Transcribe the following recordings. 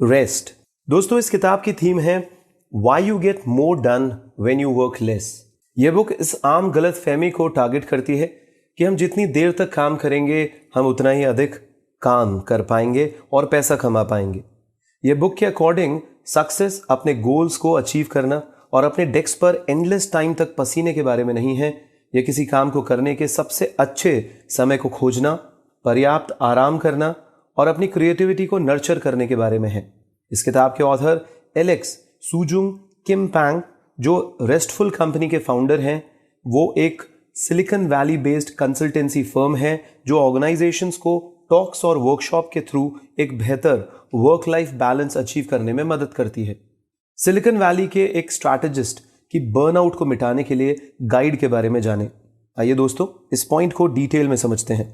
Rest. दोस्तों, इस किताब की थीम है why you get more done when you work less. यह बुक इस आम गलत फहमी को टारगेट करती है कि हम जितनी देर तक काम करेंगे हम उतना ही अधिक काम कर पाएंगे और पैसा कमा पाएंगे। यह बुक के अकॉर्डिंग सक्सेस अपने गोल्स को अचीव करना और अपने डेस्क पर एंडलेस टाइम तक पसीने के बारे में नहीं है। यह किसी काम को करने के सबसे अच्छे समय को खोजना, पर्याप्त आराम करना और अपनी क्रिएटिविटी को नर्चर करने के बारे में है। इस किताब के ऑथर एलेक्स सूजुंग किम पैंग, जो रेस्टफुल कंपनी के फाउंडर हैं, वो एक silicon valley based consultancy firm है जो ऑर्गेनाइजेशंस को टॉक्स और वर्कशॉप के थ्रू एक बेहतर वर्क लाइफ बैलेंस अचीव करने में मदद करती है। सिलिकॉन वैली के एक स्ट्रैटेजिस्ट की बर्नआउट को मिटाने के लिए गाइड के बारे में जाने। आइए दोस्तों, इस पॉइंट को डिटेल में समझते हैं।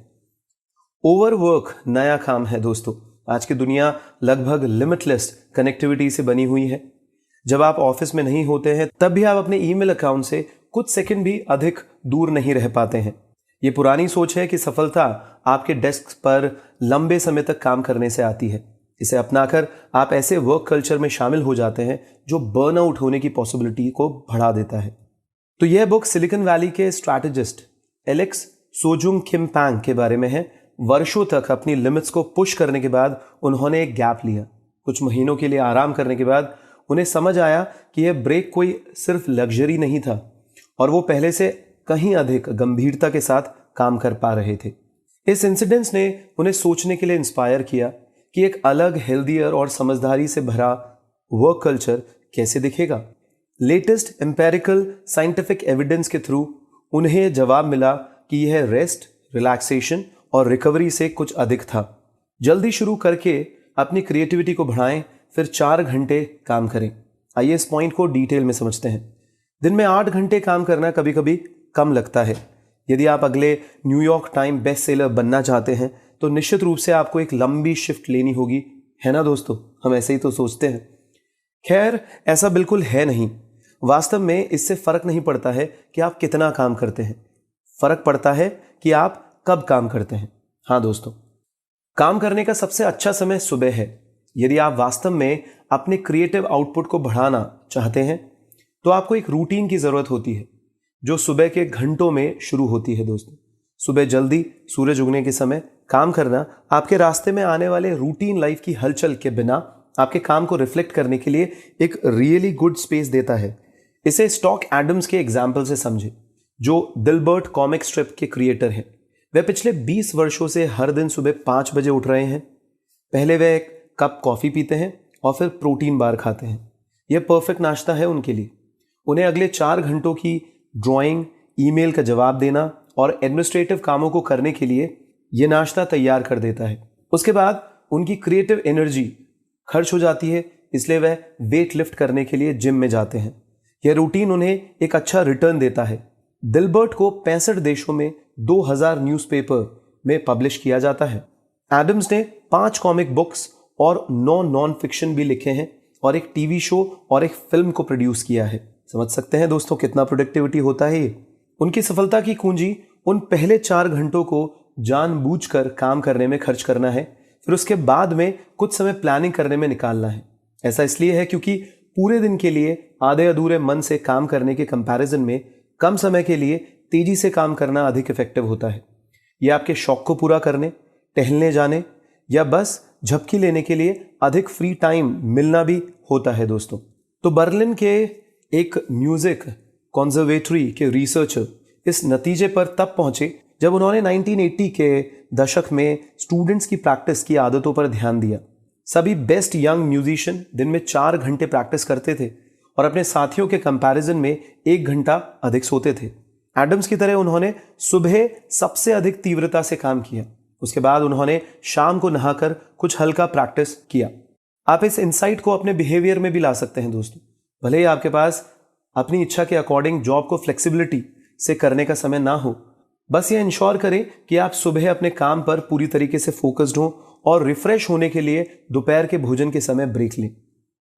ओवरवर्क नया काम है दोस्तों। आज की दुनिया लगभग लिमिटलेस कनेक्टिविटी से बनी हुई है। जब आप ऑफिस में नहीं होते हैं तब भी आप अपने ईमेल अकाउंट से कुछ सेकंड भी अधिक दूर नहीं रह पाते हैं। यह पुरानी सोच है कि सफलता आपके डेस्क पर लंबे समय तक काम करने से आती है। इसे अपनाकर आप ऐसे वर्क कल्चर में शामिल हो जाते हैं जो बर्नआउट होने की पॉसिबिलिटी को बढ़ा देता है। तो यह बुक सिलिकॉन वैली के स्ट्रैटेजिस्ट एलेक्स सोजुंग किम पैंग के बारे में है। वर्षों तक अपनी लिमिट्स को पुश करने के बाद उन्होंने एक गैप लिया। कुछ महीनों के लिए आराम करने के बाद उन्हें समझ आया कि यह ब्रेक कोई सिर्फ लग्जरी नहीं था और वो पहले से कहीं अधिक गंभीरता के साथ काम कर पा रहे थे। इस इंसिडेंस ने उन्हें सोचने के लिए इंस्पायर किया कि एक अलग, हेल्दियर और समझदारी से भरा वर्क कल्चर कैसे दिखेगा। लेटेस्ट एम्पेरिकल साइंटिफिक एविडेंस के थ्रू उन्हें जवाब मिला कि यह रेस्ट, रिलैक्सेशन और रिकवरी से कुछ अधिक था। जल्दी शुरू करके अपनी क्रिएटिविटी को बढ़ाएं, फिर 4 घंटे काम करें। आइए इस पॉइंट को डिटेल में समझते हैं। दिन में 8 घंटे काम करना कभी कभी कम लगता है। यदि आप अगले न्यूयॉर्क टाइम बेस्ट सेलर बनना चाहते हैं तो निश्चित रूप से आपको एक लंबी शिफ्ट लेनी होगी, है ना दोस्तों? हम ऐसे ही तो सोचते हैं। खैर, ऐसा बिल्कुल है नहीं। वास्तव में इससे फर्क नहीं पड़ता है कि आप कितना काम करते हैं, फर्क पड़ता है कि आप कब काम करते हैं। हाँ दोस्तों, काम करने का सबसे अच्छा समय सुबह है। यदि आप वास्तव में अपने क्रिएटिव आउटपुट को बढ़ाना चाहते हैं तो आपको एक रूटीन की जरूरत होती है जो सुबह के घंटों में शुरू होती है दोस्तों। सुबह जल्दी सूरज उगने के समय काम करना आपके रास्ते में आने वाले रूटीन लाइफ की हलचल के बिना आपके काम को रिफ्लेक्ट करने के लिए एक रियली गुड स्पेस देता है। इसे स्टॉक एडम्स के एग्जाम्पल से समझे, जो दिलबर्ट कॉमिक स्ट्रिप के क्रिएटर हैं। वे पिछले 20 वर्षों से हर दिन सुबह 5 बजे उठ रहे हैं। पहले वे एक कप कॉफी पीते हैं और फिर प्रोटीन बार खाते हैं। यह परफेक्ट नाश्ता है उनके लिए। उन्हें अगले 4 घंटों की ड्राइंग, ईमेल का जवाब देना और एडमिनिस्ट्रेटिव कामों को करने के लिए यह नाश्ता तैयार कर देता है। उसके बाद उनकी क्रिएटिव एनर्जी खर्च हो जाती है, इसलिए वह वेट लिफ्ट करने के लिए जिम में जाते हैं। यह रूटीन उन्हें एक अच्छा रिटर्न देता है। दिलबर्ट को 65 देशों में 2000 न्यूज़पेपर में पब्लिश किया जाता है। एडम्स ने 5 कॉमिक बुक्स और 9 नॉन फिक्शन भी लिखे हैं और एक टीवी शो और एक फिल्म को प्रोड्यूस किया है। समझ सकते हैं दोस्तों कितना प्रोडक्टिविटी होता है ये। उनकी सफलता की कुंजी उन पहले 4 घंटों को जानबूझकर काम करने में खर्च करना है, फिर उसके बाद में कुछ समय प्लानिंग करने में निकालना है। ऐसा इसलिए है क्योंकि पूरे दिन के लिए आधे अधूरे मन से काम करने के कंपैरिजन में कम समय के लिए तेजी से काम करना अधिक इफेक्टिव होता है। यह आपके शौक को पूरा करने, टहलने जाने या बस झपकी लेने के लिए अधिक फ्री टाइम मिलना भी होता है दोस्तों। तो बर्लिन के एक म्यूजिक कॉन्जर्वेटरी के रिसर्चर इस नतीजे पर तब पहुंचे जब उन्होंने 1980 के दशक में स्टूडेंट्स की प्रैक्टिस की आदतों पर ध्यान दिया। सभी बेस्ट यंग म्यूजिशियन दिन में 4 घंटे प्रैक्टिस करते थे और अपने साथियों के कंपैरिजन में 1 घंटा अधिक सोते थे। एडम्स की तरह उन्होंने सुबह सबसे अधिक तीव्रता से काम किया। उसके बाद उन्होंने शाम को नहाकर कुछ हल्का प्रैक्टिस किया। आप इस इंसाइट को अपने बिहेवियर में भी ला सकते हैं दोस्तों। भले ही आपके पास अपनी इच्छा के अकॉर्डिंग जॉब को फ्लेक्सिबिलिटी से करने का समय ना हो, बस ये इंश्योर करें कि आप सुबह अपने काम पर पूरी तरीके से फोकस्ड हो और रिफ्रेश होने के लिए दोपहर के भोजन के समय ब्रेक लें।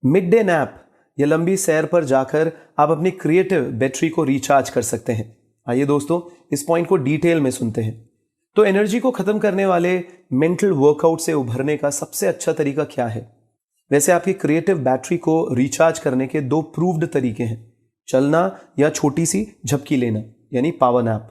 मिड डे नैप या लंबी सैर पर जाकर आप अपनी क्रिएटिव बैटरी को रिचार्ज कर सकते हैं। आइए दोस्तों, इस पॉइंट को डिटेल में सुनते हैं। तो एनर्जी को खत्म करने वाले मेंटल वर्कआउट से उभरने का सबसे अच्छा तरीका क्या है? वैसे आपकी क्रिएटिव बैटरी को रिचार्ज करने के 2 प्रूव्ड तरीके हैं, चलना या छोटी सी झपकी लेना यानी पावर नैप।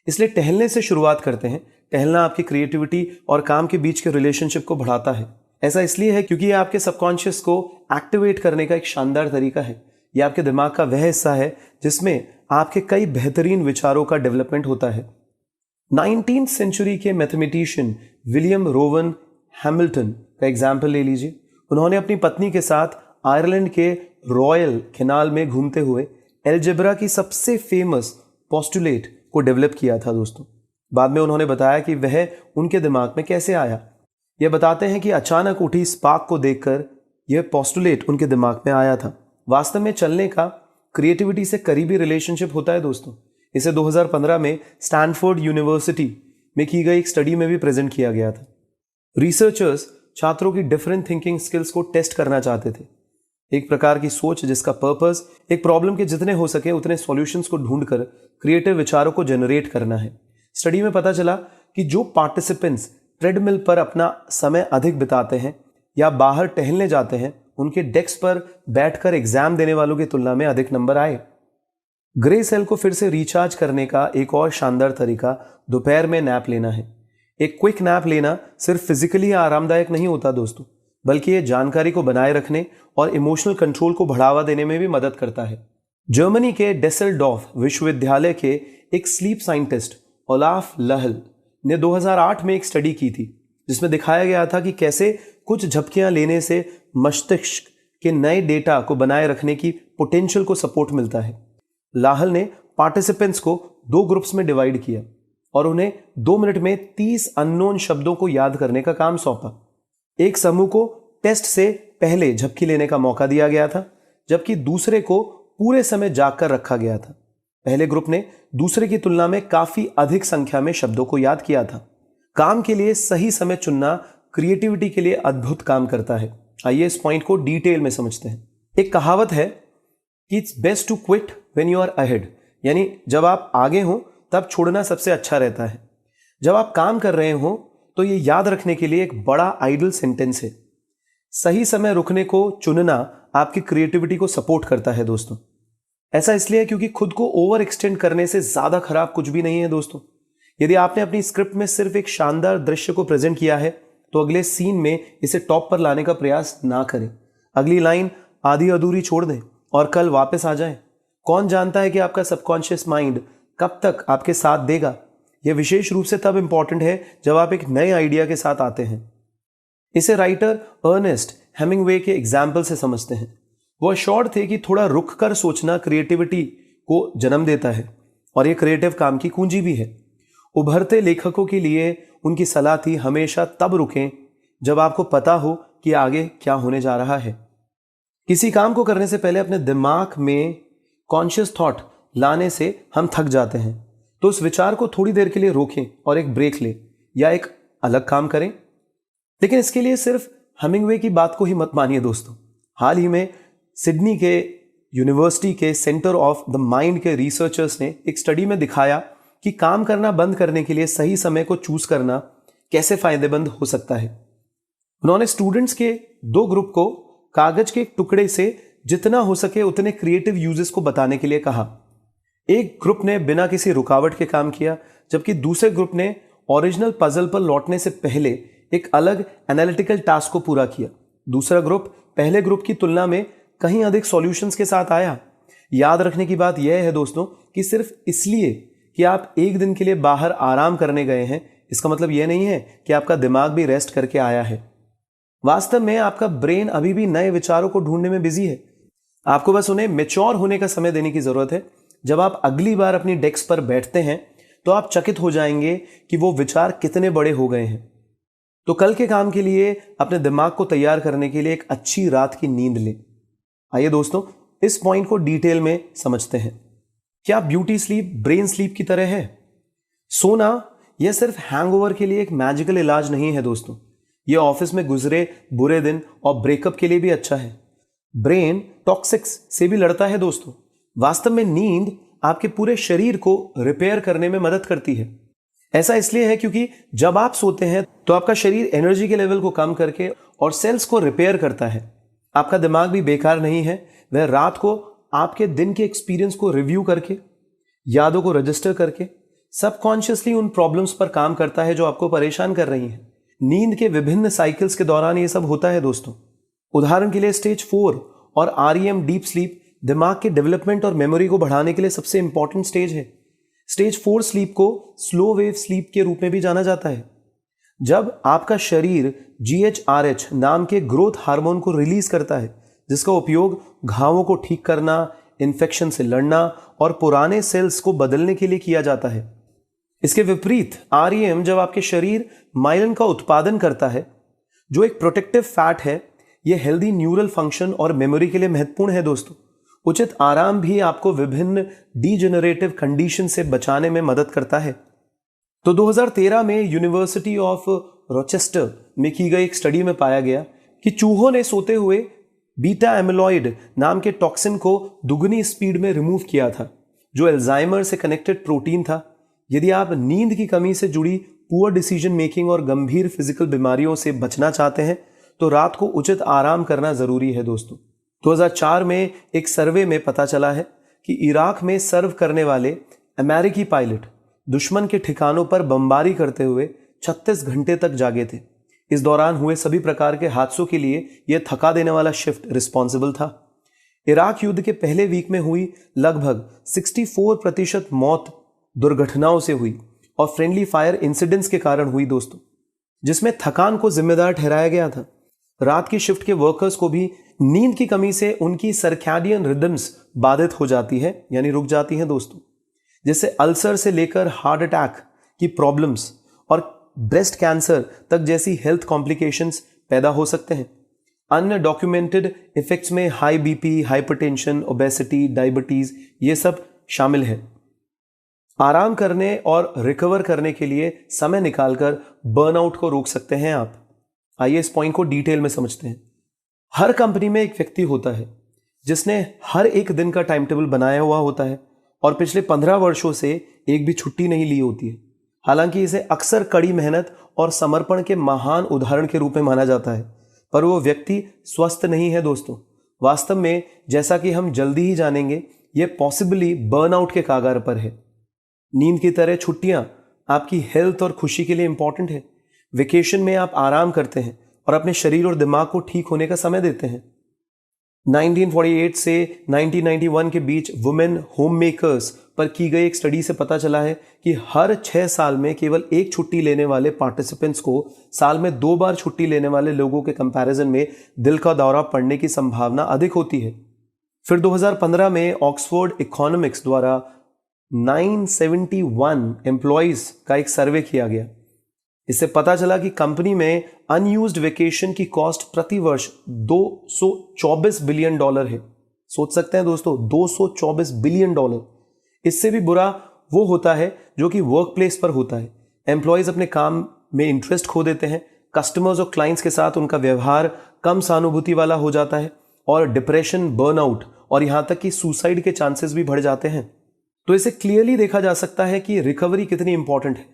इसलिए टहलने से शुरुआत करते हैं। टहलना आपकी क्रिएटिविटी और काम के बीच के रिलेशनशिप को बढ़ाता है। ऐसा इसलिए है क्योंकि ये आपके सबकॉन्शियस को एक्टिवेट करने का एक शानदार तरीका है। ये आपके दिमाग का वह हिस्सा है जिसमें आपके कई बेहतरीन विचारों का डेवलपमेंट होता है। 19th सेंचुरी के मैथमेटिशियन विलियम रोवन हैमिल्टन का एग्जाम्पल ले लीजिए। उन्होंने अपनी पत्नी के साथ आयरलैंड के रॉयल कैनाल में घूमते हुए एलजेब्रा की सबसे फेमस पोस्टुलेट को डेवलप किया था दोस्तों। बाद में उन्होंने बताया कि वह उनके दिमाग में कैसे आया। यह बताते हैं कि अचानक उठी स्पार्क को देखकर यह पोस्टुलेट उनके दिमाग में आया था। वास्तव में चलने का क्रिएटिविटी से करीबी रिलेशनशिप होता है दोस्तों। इसे 2015 में स्टैनफोर्ड यूनिवर्सिटी में की गई एक स्टडी में भी प्रेजेंट किया गया था। रिसर्चर्स छात्रों की डिफरेंट थिंकिंग स्किल्स को टेस्ट करना चाहते थे, एक प्रकार की सोच जिसका पर्पस एक प्रॉब्लम के जितने हो सके उतने सॉल्यूशंस को ढूंढकर क्रिएटिव विचारों को जनरेट करना है। स्टडी में पता चला कि जो पार्टिसिपेंट्स ट्रेडमिल पर अपना समय अधिक बिताते हैं या बाहर टहलने जाते हैं, उनके डेस्क पर बैठकर एग्जाम देने वालों की तुलना में अधिक नंबर आए। ग्रे सेल को फिर से रिचार्ज करने का एक और शानदार तरीका दोपहर में नैप लेना है। एक क्विक नैप लेना सिर्फ फिजिकली आरामदायक नहीं होता दोस्तों, बल्कि ये जानकारी को बनाए रखने और इमोशनल कंट्रोल को बढ़ावा देने में भी मदद करता है। जर्मनी के डेसेल्डॉर्फ विश्वविद्यालय के एक स्लीप साइंटिस्ट ओलाफ लहल ने 2008 में एक स्टडी की थी जिसमें दिखाया गया था कि कैसे कुछ झपकियां लेने से मस्तिष्क के नए डेटा को बनाए रखने की पोटेंशियल को सपोर्ट मिलता है। लाहल ने पार्टिसिपेंट्स को 2 ग्रुप्स में डिवाइड किया और उन्हें 2 मिनट में 30 अननोन शब्दों को याद करने का काम सौंपा। एक समूह को टेस्ट से पहले झपकी लेने का मौका दिया गया था, जबकि दूसरे को पूरे समय जागकर रखा गया था। पहले ग्रुप ने दूसरे की तुलना में काफी अधिक संख्या में शब्दों को याद किया था। काम के लिए सही समय चुनना क्रिएटिविटी के लिए अद्भुत काम करता है। आइए इस पॉइंट को डिटेल में समझते हैं। एक कहावत है कि it's best to quit when you are ahead, यानी जब आप आगे हो तब छोड़ना सबसे अच्छा रहता है। जब आप काम कर रहे हो तो ये याद रखने के लिए एक बड़ा आइडल सेंटेंस है। सही समय रुकने को चुनना आपकी क्रिएटिविटी को सपोर्ट करता है दोस्तों। ऐसा इसलिए है क्योंकि खुद को ओवर एक्सटेंड करने से ज्यादा खराब कुछ भी नहीं है दोस्तों। यदि आपने अपनी स्क्रिप्ट में सिर्फ एक शानदार दृश्य को प्रेजेंट किया है तो अगले सीन में इसे टॉप पर लाने का प्रयास ना करें। अगली लाइन आधी अधूरी छोड़ दें और कल वापस आ जाएं। कौन जानता है कि आपका सबकॉन्शियस माइंड कब तक आपके साथ देगा। यह विशेष रूप से तब इंपॉर्टेंट है जब आप एक नए आइडिया के साथ आते हैं। इसे राइटर अर्नेस्ट हेमिंगवे के एग्जाम्पल से समझते हैं। वो अश्योर्ड थे कि थोड़ा रुक कर सोचना क्रिएटिविटी को जन्म देता है और यह क्रिएटिव काम की कुंजी भी है। उभरते लेखकों के लिए उनकी सलाह थी, हमेशा तब रुकें जब आपको पता हो कि आगे क्या होने जा रहा है। किसी काम को करने से पहले अपने दिमाग में कॉन्शियस थॉट लाने से हम थक जाते हैं, तो उस विचार को थोड़ी देर के लिए रोकें और एक ब्रेक लें या एक अलग काम करें। लेकिन इसके लिए सिर्फ हेमिंगवे की बात को ही मत मानिए दोस्तों। हाल ही में सिडनी के यूनिवर्सिटी के सेंटर ऑफ द माइंड के रिसर्चर्स ने एक स्टडी में दिखाया कि काम करना बंद करने के लिए सही समय को चूज करना कैसे फायदेमंद हो सकता है। उन्होंने स्टूडेंट्स के 2 ग्रुप को कागज के एक टुकड़े से जितना हो सके उतने क्रिएटिव यूजेस को बताने के लिए कहा। एक ग्रुप ने बिना किसी रुकावट के काम किया, जबकि दूसरे ग्रुप ने ओरिजिनल पजल पर लौटने से पहले एक अलग एनालिटिकल टास्क को पूरा किया। दूसरा ग्रुप पहले ग्रुप की तुलना में कहीं अधिक सॉल्यूशंस के साथ आया। याद रखने की बात यह है दोस्तों कि सिर्फ इसलिए कि आप एक दिन के लिए बाहर आराम करने गए हैं, इसका मतलब यह नहीं है कि आपका दिमाग भी रेस्ट करके आया है। वास्तव में आपका ब्रेन अभी भी नए विचारों को ढूंढने में बिजी है। आपको बस उन्हें मैच्योर होने का समय देने की जरूरत है। जब आप अगली बार अपनी डेस्क पर बैठते हैं तो आप चकित हो जाएंगे कि वो विचार कितने बड़े हो गए हैं। तो कल के काम के लिए अपने दिमाग को तैयार करने के लिए एक अच्छी रात की नींद लें। आइए दोस्तों इस पॉइंट को डिटेल में समझते हैं। क्या ब्यूटी स्लीप ब्रेन स्लीप की तरह है? सोना यह सिर्फ हैंगओवर के लिए एक मैजिकल इलाज नहीं है दोस्तों। यह ऑफिस में गुजरे बुरे दिन और ब्रेकअप के लिए भी अच्छा है। ब्रेन टॉक्सिक्स से भी लड़ता है दोस्तों। वास्तव में नींद आपके पूरे शरीर को रिपेयर करने में मदद करती है। ऐसा इसलिए है क्योंकि जब आप सोते हैं तो आपका शरीर एनर्जी के लेवल को कम करके और सेल्स को रिपेयर करता है। आपका दिमाग भी बेकार नहीं है, वह रात को आपके दिन के एक्सपीरियंस को रिव्यू करके, यादों को रजिस्टर करके सबकॉन्शियसली उन प्रॉब्लम्स पर काम करता है जो आपको परेशान कर रही हैं। नींद के विभिन्न साइकिल्स के दौरान ये सब होता है दोस्तों। उदाहरण के लिए स्टेज 4 और REM डीप स्लीप दिमाग के डेवलपमेंट और मेमोरी को बढ़ाने के लिए सबसे इंपॉर्टेंट स्टेज है। स्टेज 4 स्लीप को स्लो वेव स्लीप के रूप में भी जाना जाता है, जब आपका शरीर GHRH नाम के ग्रोथ हार्मोन को रिलीज करता है, जिसका उपयोग घावों को ठीक करना, इन्फेक्शन से लड़ना और पुराने सेल्स को बदलने के लिए किया जाता है। इसके विपरीत REM जब आपके शरीर माइलिन का उत्पादन करता है, जो एक प्रोटेक्टिव फैट है, यह हेल्दी न्यूरल फंक्शन और मेमोरी के लिए महत्वपूर्ण है दोस्तों। उचित आराम भी आपको विभिन्न डीजेनरेटिव कंडीशन से बचाने में मदद करता है। तो 2013 में यूनिवर्सिटी ऑफ रोचेस्टर में की गई एक स्टडी में पाया गया कि चूहों ने सोते हुए बीटा एमिलॉइड नाम के टॉक्सिन को दुगनी स्पीड में रिमूव किया था, जो अल्जाइमर से कनेक्टेड प्रोटीन था। यदि आप नींद की कमी से जुड़ी पुअर डिसीजन मेकिंग और गंभीर फिजिकल बीमारियों से बचना चाहते हैं तो रात को उचित आराम करना जरूरी है दोस्तों। 2004 में एक सर्वे में पता चला है कि इराक में सर्व करने वाले अमेरिकी पायलट दुश्मन के ठिकानों पर बमबारी करते हुए 36 घंटे तक जागे थे। इस दौरान हुए सभी प्रकार के हादसों के लिए यह थका देने वाला शिफ्ट रिस्पॉन्सिबल था। इराक युद्ध के पहले वीक में हुई लगभग 64% मौत दुर्घटनाओं से हुई और फ्रेंडली फायर इंसिडेंट्स के कारण हुई दोस्तों, जिसमें थकान को जिम्मेदार ठहराया गया था। रात की शिफ्ट के वर्कर्स को भी नींद की कमी से उनकी सर्कैडियन रिदम्स बाधित हो जाती है, यानी रुक जाती हैं दोस्तों, जिससे अल्सर से लेकर हार्ट अटैक की प्रॉब्लम्स और ब्रेस्ट कैंसर तक जैसी हेल्थ कॉम्प्लिकेशंस पैदा हो सकते हैं। अन्य डॉक्यूमेंटेड इफेक्ट्स में high BP, hypertension, obesity, diabetes ये सब शामिल है। आराम करने और रिकवर करने के लिए समय निकालकर बर्नआउट को रोक सकते हैं आप। आइए इस पॉइंट को डिटेल में समझते हैं। हर कंपनी में एक व्यक्ति होता है जिसने हर एक दिन का टाइम टेबल बनाया हुआ होता है और पिछले 15 वर्षों से एक भी छुट्टी नहीं ली होती है। हालांकि इसे अक्सर कड़ी मेहनत और समर्पण के महान उदाहरण के रूप में माना जाता है, पर वो व्यक्ति स्वस्थ नहीं है दोस्तों। वास्तव में जैसा कि हम जल्दी ही जानेंगे, यह पॉसिबली बर्नआउट के कागार पर है। नींद की तरह छुट्टियां आपकी हेल्थ और खुशी के लिए इंपॉर्टेंट है। वेकेशन में आप आराम करते हैं और अपने शरीर और दिमाग को ठीक होने का समय देते हैं। 1948 से 1991 के बीच वुमेन होम मेकर्स पर की गई एक स्टडी से पता चला है कि हर 6 साल में केवल एक छुट्टी लेने वाले पार्टिसिपेंट्स को साल में 2 बार छुट्टी लेने वाले लोगों के कंपैरिजन में दिल का दौरा पड़ने की संभावना अधिक होती है। फिर 2015 में ऑक्सफोर्ड इकोनॉमिक्स द्वारा 971 एम्प्लॉइज का एक सर्वे किया गया। इससे पता चला कि कंपनी में अनयूज्ड वेकेशन की कॉस्ट प्रति वर्ष $224 बिलियन है। सोच सकते हैं दोस्तों, $224 बिलियन। इससे भी बुरा वो होता है जो कि वर्क प्लेस पर होता है। एम्प्लॉइज अपने काम में इंटरेस्ट खो देते हैं, कस्टमर्स और क्लाइंट्स के साथ उनका व्यवहार कम सहानुभूति वाला हो जाता है और डिप्रेशन, बर्नआउट और यहां तक कि सुसाइड के चांसेस भी बढ़ जाते हैं। तो इसे क्लियरली देखा जा सकता है कि रिकवरी कितनी इंपॉर्टेंट है।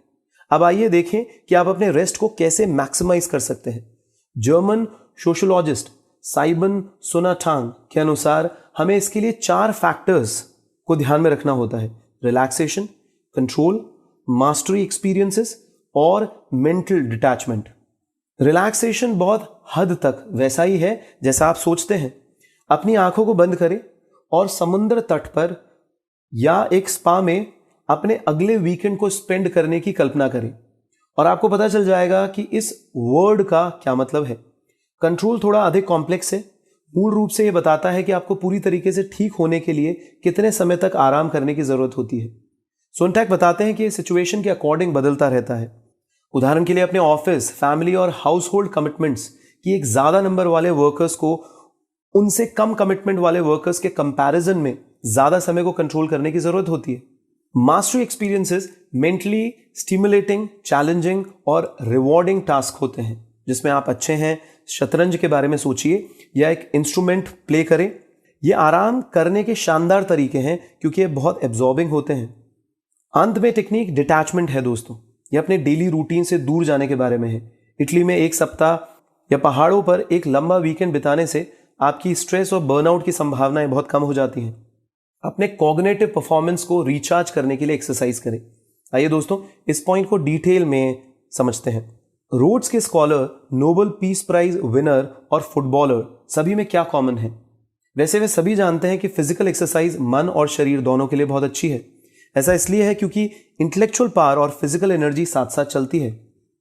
अब आइए देखें कि आप अपने रेस्ट को कैसे मैक्सिमाइज कर सकते हैं। जर्मन सोशोलॉजिस्ट साइबन सोनाटांग के अनुसार हमें इसके लिए 4 फैक्टर्स को ध्यान में रखना होता है: रिलैक्सेशन, कंट्रोल, मास्टरी एक्सपीरियंसेस और मेंटल डिटैचमेंट। रिलैक्सेशन बहुत हद तक वैसा ही है जैसा आप सोचते हैं। अपनी आंखों को बंद करें और समुद्र तट पर या एक स्पा में अपने अगले वीकेंड को स्पेंड करने की कल्पना करें और आपको पता चल जाएगा कि इस वर्ड का क्या मतलब है। कंट्रोल थोड़ा अधिक कॉम्प्लेक्स है। मूल रूप से यह बताता है कि आपको पूरी तरीके से ठीक होने के लिए कितने समय तक आराम करने की जरूरत होती है। सोनटैक बताते हैं कि सिचुएशन के अकॉर्डिंग बदलता रहता है। उदाहरण के लिए अपने ऑफिस, फैमिली और हाउस होल्ड कमिटमेंट्स की एक ज्यादा नंबर वाले वर्कर्स को उनसे कम कमिटमेंट वाले वर्कर्स के कंपैरिजन में ज्यादा समय को कंट्रोल करने की जरूरत होती है। Mastery experiences mentally stimulating, challenging और रिवॉर्डिंग टास्क होते हैं जिसमें आप अच्छे हैं। शतरंज के बारे में सोचिए या एक इंस्ट्रूमेंट प्ले करें। ये आराम करने के शानदार तरीके हैं क्योंकि ये बहुत एब्जॉर्बिंग होते हैं। अंत में टेक्निक डिटैचमेंट है दोस्तों। ये अपने डेली रूटीन से दूर जाने के बारे में है। इटली में एक सप्ताह या पहाड़ों पर एक लंबा वीकेंड बिताने से आपकी स्ट्रेस और बर्नआउट की संभावनाएं बहुत कम हो जाती हैं। अपने कॉग्निटिव परफॉर्मेंस को रिचार्ज करने के लिए एक्सरसाइज करें। आइए दोस्तों, इस पॉइंट को डिटेल में समझते हैं। रोड्स के scholar, Nobel peace prize winner और फुटबॉलर सभी में क्या कॉमन है? वैसे वे सभी जानते हैं कि फिजिकल एक्सरसाइज मन और शरीर दोनों के लिए बहुत अच्छी है। ऐसा इसलिए है क्योंकि इंटेलेक्चुअल पावर और फिजिकल एनर्जी साथ साथ चलती है।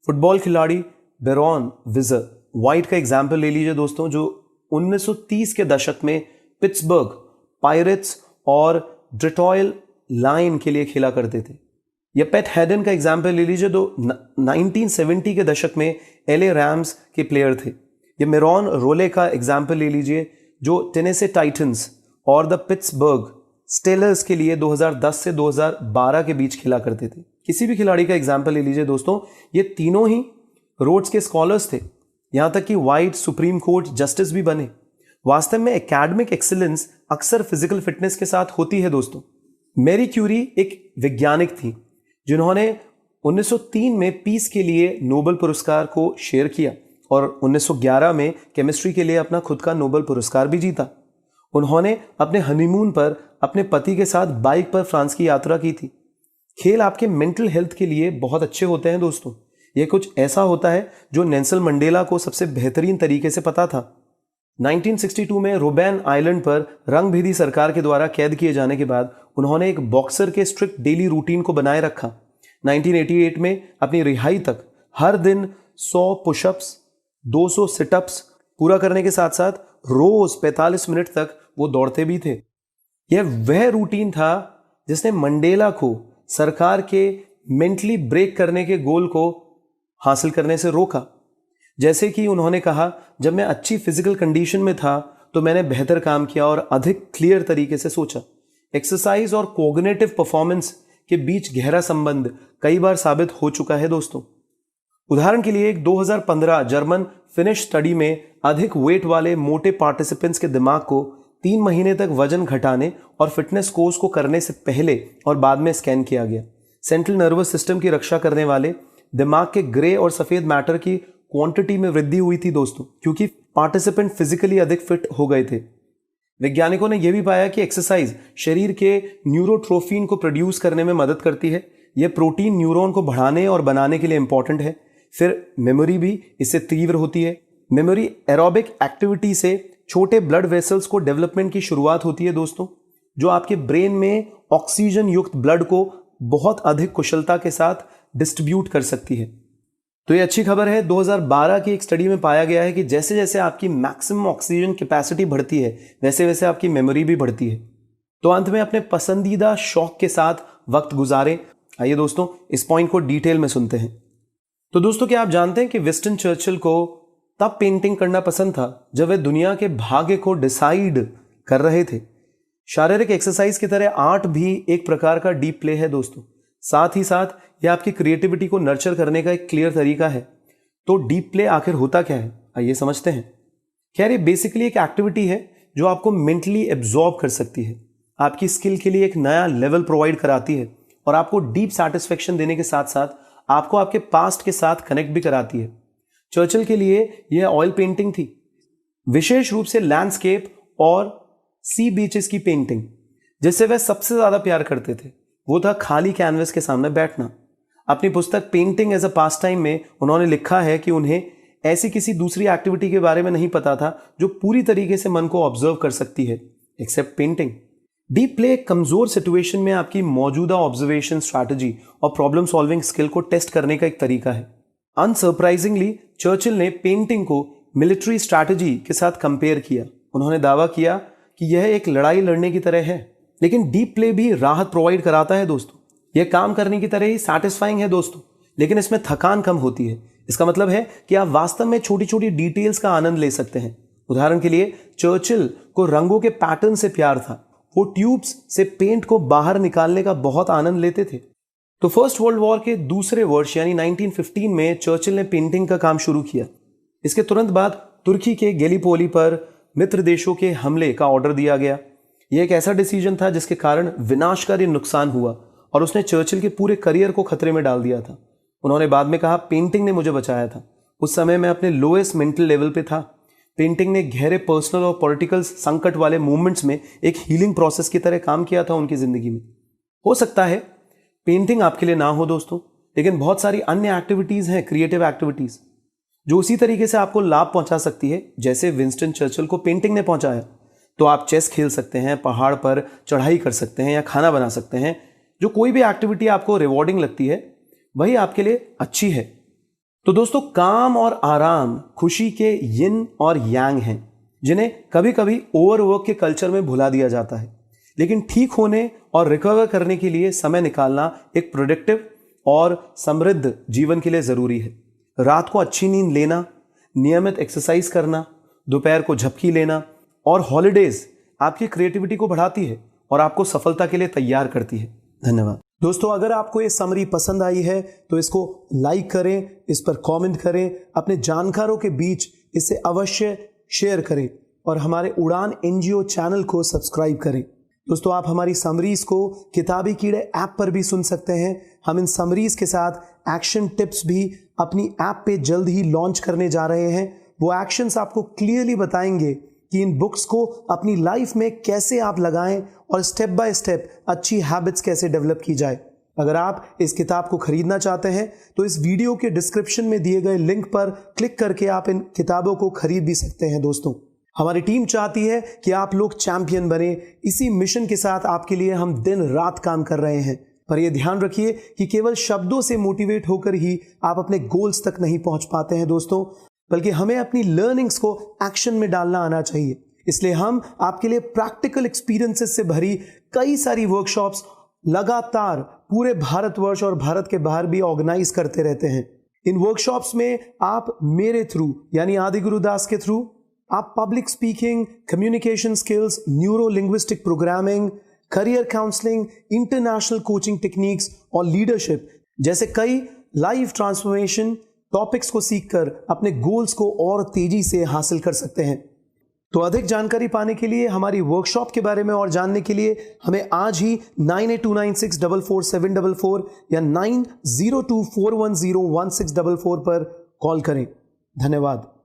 फुटबॉल खिलाड़ी बेरॉन विजर वाइट का एग्जाम्पल ले लीजिए दोस्तों, जो 1930 के दशक में पिट्सबर्ग पायरेट्स और डेट्रॉयट लायन के लिए खेला करते थे। या पेट हैडन का एग्जाम्पल ले लीजिए, जो 1970 के दशक में एलए रैम्स के प्लेयर थे। या मेरॉन रोले का एग्जाम्पल ले लीजिए, जो टेनेसी टाइटंस और द पिट्सबर्ग स्टेलर्स के लिए 2010 से 2012 के बीच खेला करते थे। किसी भी खिलाड़ी का एग्जाम्पल ले लीजिए दोस्तों, ये तीनों ही रोड्स के स्कॉलर्स थे। यहां तक कि वाइट सुप्रीम कोर्ट जस्टिस भी बने। वास्तव में एकेडमिक एक्सीलेंस अक्सर फिजिकल फिटनेस के साथ होती है दोस्तों। मैरी क्यूरी एक वैज्ञानिक थी जिन्होंने 1903 में पीस के लिए नोबेल पुरस्कार को शेयर किया और 1911 में केमिस्ट्री के लिए अपना खुद का नोबेल पुरस्कार भी जीता। उन्होंने अपने हनीमून पर अपने पति के साथ बाइक पर फ्रांस की यात्रा की थी। खेल आपके मेंटल हेल्थ के लिए बहुत अच्छे होते हैं दोस्तों। यह कुछ ऐसा होता है जो नेल्सन मंडेला को सबसे बेहतरीन तरीके से पता था। 1962 में रोबेन आइलैंड पर रंगभेदी सरकार के द्वारा कैद किए जाने के बाद उन्होंने एक बॉक्सर के स्ट्रिक्ट डेली रूटीन को बनाए रखा। 1988 में अपनी रिहाई तक हर दिन 100 पुशअप्स, 200 सिटअप्स पूरा करने के साथ साथ रोज 45 मिनट तक वो दौड़ते भी थे। यह वह रूटीन था जिसने मंडेला को सरकार के मेंटली ब्रेक करने के गोल को हासिल करने से रोका। जैसे कि उन्होंने कहा, जब मैं अच्छी फिजिकल कंडीशन में था तो मैंने बेहतर काम किया और अधिक क्लियर तरीके से सोचा। एक्सरसाइज और कॉग्निटिव परफॉर्मेंस के बीच गहरा संबंध कई बार साबित हो चुका है दोस्तों। उदाहरण के लिए एक 2015 जर्मन फिनिश स्टडी में अधिक वेट वाले मोटे पार्टिसिपेंट्स के दिमाग को 3 महीने तक वजन घटाने और फिटनेस कोर्स को करने से पहले और बाद में स्कैन किया गया। सेंट्रल नर्वस सिस्टम की रक्षा करने वाले दिमाग के ग्रे और सफेद मैटर की क्वांटिटी में वृद्धि हुई थी दोस्तों, क्योंकि पार्टिसिपेंट फिजिकली अधिक फिट हो गए थे। वैज्ञानिकों ने यह भी पाया कि एक्सरसाइज शरीर के न्यूरोट्रोफिन को प्रोड्यूस करने में मदद करती है। यह प्रोटीन न्यूरॉन को बढ़ाने और बनाने के लिए इंपॉर्टेंट है। फिर मेमोरी भी इससे तीव्र होती है। मेमोरी एरोबिक एक्टिविटी से छोटे ब्लड वेसल्स को डेवलपमेंट की शुरुआत होती है दोस्तों, जो आपके ब्रेन में ऑक्सीजन युक्त ब्लड को बहुत अधिक कुशलता के साथ डिस्ट्रीब्यूट कर सकती है। तो ये अच्छी खबर है। 2012 की एक स्टडी में पाया गया है कि जैसे जैसे आपकी मैक्सिमम ऑक्सीजन कैपेसिटी बढ़ती है वैसे वैसे आपकी मेमोरी भी बढ़ती है। तो अंत में अपने पसंदीदा शौक के साथ वक्त गुजारें। आइए दोस्तों, इस पॉइंट को डिटेल में सुनते हैं। तो दोस्तों, क्या आप जानते हैं कि विंस्टन चर्चिल को तब पेंटिंग करना पसंद था जब वे दुनिया के भाग्य को डिसाइड कर रहे थे। शारीरिक एक्सरसाइज की तरह आर्ट भी एक प्रकार का डीप प्ले है दोस्तों। साथ ही साथ यह आपकी क्रिएटिविटी को नर्चर करने का एक क्लियर तरीका है। तो डीप प्ले आखिर होता क्या है, आइए समझते हैं। खैर, ये बेसिकली एक एक्टिविटी है जो आपको मेंटली एब्जॉर्ब कर सकती है, आपकी स्किल के लिए एक नया लेवल प्रोवाइड कराती है और आपको डीप सैटिस्फैक्शन देने के साथ साथ आपको आपके पास्ट के साथ कनेक्ट भी कराती है। चर्चिल के लिए यह ऑयल पेंटिंग थी, विशेष रूप से लैंडस्केप और सी बीचेस की पेंटिंग। जिससे वह सबसे ज्यादा प्यार करते थे वो था खाली कैनवस के सामने बैठना। अपनी पुस्तक painting as a pastime में उन्होंने लिखा है कि उन्हें ऐसी किसी दूसरी एक्टिविटी के बारे में नहीं पता था जो पूरी तरीके से मन को ऑब्जर्व कर सकती है एक्सेप्ट पेंटिंग। डीप प्ले कमजोर सिचुएशन में आपकी मौजूदा ऑब्जर्वेशन स्ट्रैटेजी और प्रॉब्लम सॉल्विंग स्किल को टेस्ट करने का एक तरीका है। अनसरप्राइजिंगली चर्चिल ने पेंटिंग को मिलिट्री स्ट्रैटेजी के साथ कंपेयर किया। उन्होंने दावा किया कि यह एक लड़ाई लड़ने की तरह है, लेकिन डीप प्ले भी राहत प्रोवाइड कराता है दोस्तों। यह काम करने की तरह ही सैटिस्फाइंग है दोस्तों, लेकिन इसमें थकान कम होती है। इसका मतलब है कि आप वास्तव में छोटी छोटी डिटेल्स का आनंद ले सकते हैं। उदाहरण के लिए चर्चिल को रंगों के पैटर्न से प्यार था। वो ट्यूब्स से पेंट को बाहर निकालने का बहुत आनंद लेते थे। तो फर्स्ट वर्ल्ड वॉर के दूसरे वर्ष यानी 1915 में चर्चिल ने पेंटिंग का काम शुरू किया। इसके तुरंत बाद तुर्की के गैलीपोली पर मित्र देशों के हमले का ऑर्डर दिया गया। यह एक ऐसा डिसीजन था जिसके कारण विनाशकारी नुकसान हुआ और उसने चर्चिल के पूरे करियर को खतरे में डाल दिया था। उन्होंने बाद में कहा, पेंटिंग ने मुझे बचाया था। उस समय मैं अपने लोएस्ट मेंटल लेवल पे था। पेंटिंग ने गहरे पर्सनल और पॉलिटिकल संकट वाले मूवमेंट्स में एक हीलिंग प्रोसेस की तरह काम किया था उनकी जिंदगी में। हो सकता है पेंटिंग आपके लिए ना हो दोस्तों, लेकिन बहुत सारी अन्य एक्टिविटीज हैं, क्रिएटिव एक्टिविटीज, जो उसी तरीके से आपको लाभ पहुंचा सकती है जैसे विंस्टन चर्चिल को पेंटिंग ने पहुंचाया। तो आप चेस खेल सकते हैं, पहाड़ पर चढ़ाई कर सकते हैं या खाना बना सकते हैं। जो कोई भी एक्टिविटी आपको रिवॉर्डिंग लगती है वही आपके लिए अच्छी है। तो दोस्तों, काम और आराम खुशी के यिन और यांग हैं, जिन्हें कभी कभी ओवरवर्क के कल्चर में भुला दिया जाता है। लेकिन ठीक होने और रिकवर करने के लिए समय निकालना एक प्रोडक्टिव और समृद्ध जीवन के लिए जरूरी है। रात को अच्छी नींद लेना, नियमित एक्सरसाइज करना, दोपहर को झपकी लेना और हॉलिडेज आपकी क्रिएटिविटी को बढ़ाती है और आपको सफलता के लिए तैयार करती है। धन्यवाद दोस्तों। अगर आपको ये समरी पसंद आई है तो इसको लाइक करें, इस पर कमेंट करें, अपने जानकारों के बीच इसे अवश्य शेयर करें और हमारे उड़ान एनजीओ चैनल को सब्सक्राइब करें। दोस्तों, आप हमारी समरीज को किताबी कीड़े ऐप पर भी सुन सकते हैं। हम इन समरीज के साथ एक्शन टिप्स भी अपनी ऐप पे जल्द ही लॉन्च करने जा रहे हैं। वो एक्शंस आपको क्लियरली बताएंगे कि इन बुक्स को अपनी लाइफ में कैसे आप लगाएं और स्टेप बाय स्टेप अच्छी हैबिट्स कैसे डेवलप की जाए। अगर आप इस किताब को खरीदना चाहते हैं तो इस वीडियो के डिस्क्रिप्शन में दिए गए लिंक पर क्लिक करके आप इन किताबों को खरीद भी सकते हैं। दोस्तों, हमारी टीम चाहती है कि आप लोग चैंपियन बने। इसी मिशन के साथ आपके लिए हम दिन रात काम कर रहे हैं। पर यह ध्यान रखिए कि केवल शब्दों से मोटिवेट होकर ही आप अपने गोल्स तक नहीं पहुंच पाते हैं दोस्तों, बल्कि हमें अपनी लर्निंग्स को एक्शन में डालना आना चाहिए। इसलिए हम आपके लिए प्रैक्टिकल एक्सपीरियंसेस से भरी कई सारी वर्कशॉप्स लगातार पूरे भारतवर्ष और भारत के बाहर भी ऑर्गेनाइज करते रहते हैं। इन वर्कशॉप्स में आप मेरे थ्रू यानी आदि गुरुदास के थ्रू आप public speaking, communication skills, neuro linguistic programming, career counselling, international coaching techniques और लीडरशिप जैसे कई लाइफ ट्रांसफॉर्मेशन टॉपिक्स को सीखकर अपने गोल्स को और तेजी से हासिल कर सकते हैं। तो अधिक जानकारी पाने के लिए, हमारी वर्कशॉप के बारे में और जानने के लिए हमें आज ही 9829644744 या 9024101644 पर कॉल करें। धन्यवाद।